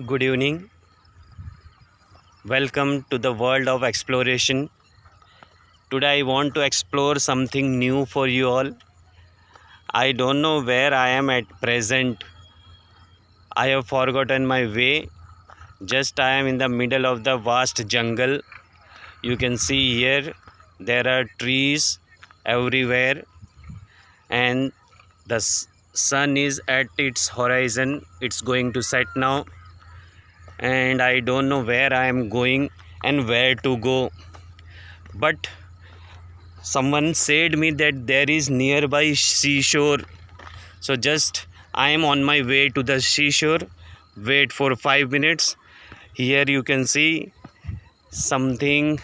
Good evening. Welcome to the world of exploration. Today I want to explore something new for you all. I don't know where I am at present. I have forgotten my way. Just I am in the middle of the vast jungle. You can see here there are trees everywhere and the sun is at its horizon. It's going to set now and I don't know where I am going and where to go. But someone said me that there is nearby seashore, so just I am on my way to the seashore. Wait for 5 minutes. Here you can see something,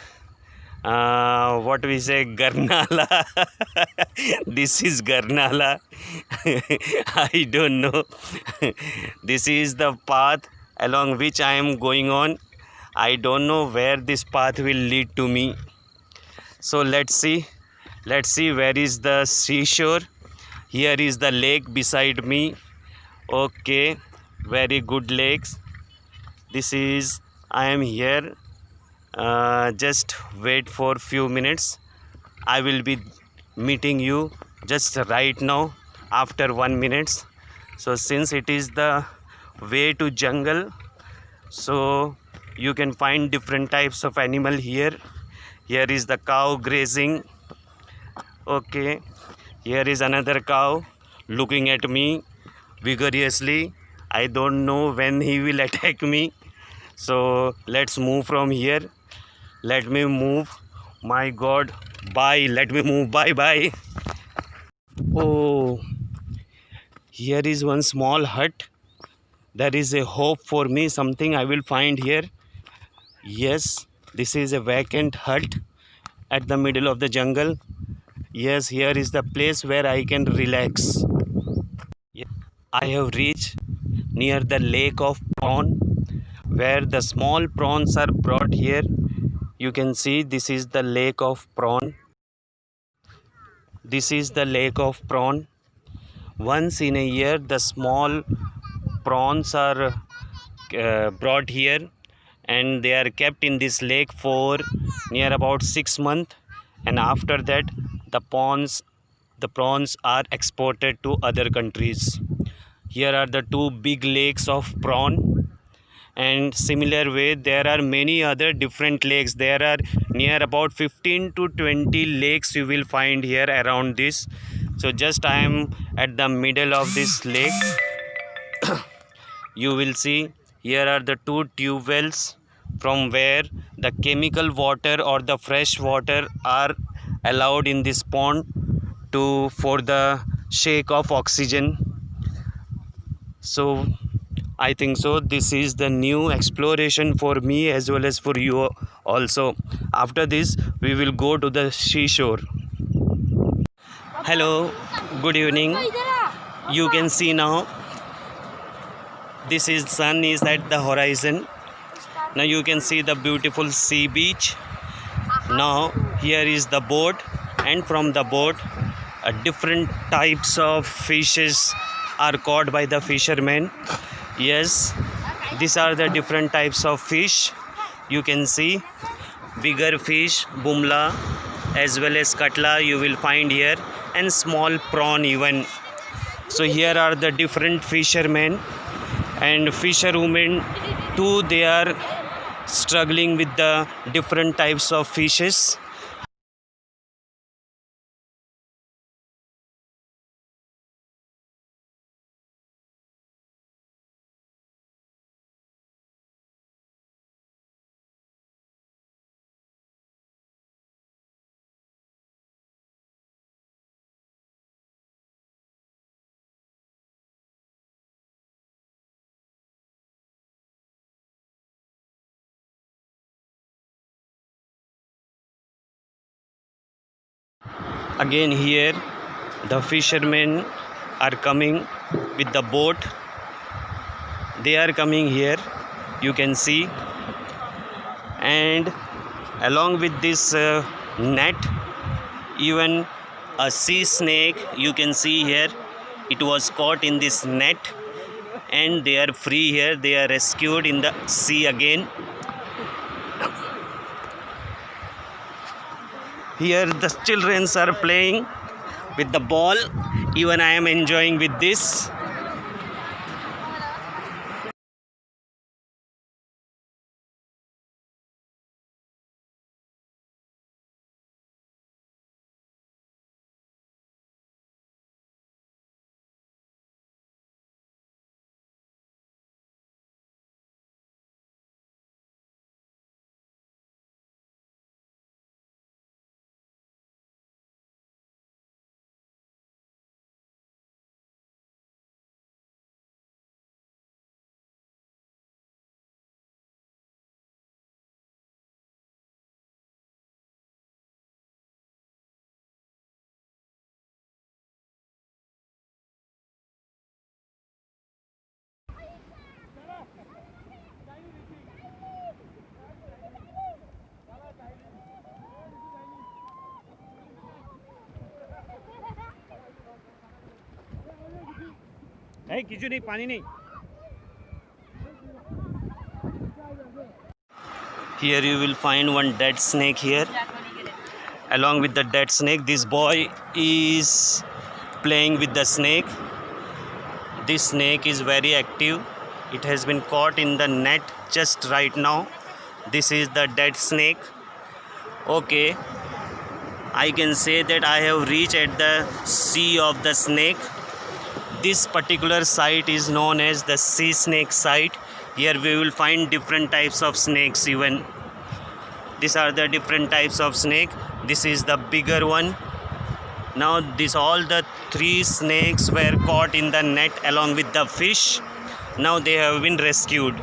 what we say, garnala. This is garnala. I don't know. This is the path along which I am going on. I don't know where this path will lead to me. So let's see where is the seashore. Here is the lake beside me. Okay, very good lakes. This is, I am here. Just wait for few minutes. I will be meeting you just right now after 1 minute. So since it is the way to jungle, so you can find different types of animal here. Here is the cow grazing. Okay, here is another cow looking at me vigorously. I don't know when he will attack me. So let's move from here. Let me move. My God, bye. Let me move. Bye bye. Oh, here is one small hut. There is a hope for me. Something I will find here. Yes, this is a vacant hut at the middle of the jungle. Yes, here is the place where I can relax. I have reached near the lake of prawn, where the small prawns are brought here. You can see this is the lake of prawn. This is the lake of prawn. Once in a year the small prawns are brought here and they are kept in this lake for near about 6 months, and after that the prawns are exported to other countries. Here are the two big lakes of prawn, and similar way there are many other different lakes. There are near about 15 to 20 lakes you will find here around this. So just I am at the middle of this lake. You will see here are the two tube wells from where the chemical water or the fresh water are allowed in this pond for the shake of oxygen. So I think so this is the new exploration for me as well as for you also. After this we will go to the seashore. Hello, good evening. You can see now this is sun is at the horizon. Now you can see the beautiful sea beach. Now here is the boat, and from the boat different types of fishes are caught by the fishermen. Yes, these are the different types of fish. You can see bigger fish, bumla, as well as katla you will find here, and small prawn even. So here are the different fishermen and fisherwomen too. They are struggling with the different types of fishes. Again here the fishermen are coming with the boat. They are coming here, you can see, and along with this net, even a sea snake you can see here. It was caught in this net. and they are free here. They are rescued in the sea again. Here the children are playing with the ball. Even I am enjoying with this. Hey, किचु नहीं, पानी नहीं. Here you will find one dead snake here. Along with the dead snake, this boy is playing with the snake. This snake is very active. It has been caught in the net just right now. This is the dead snake. Okay, I can say that I have reached at the sea of the snake. This particular site is known as the sea snake site. Here we will find different types of snakes even. These are the different types of snake. This is the bigger one. Now all the 3 snakes were caught in the net along with the fish. Now they have been rescued.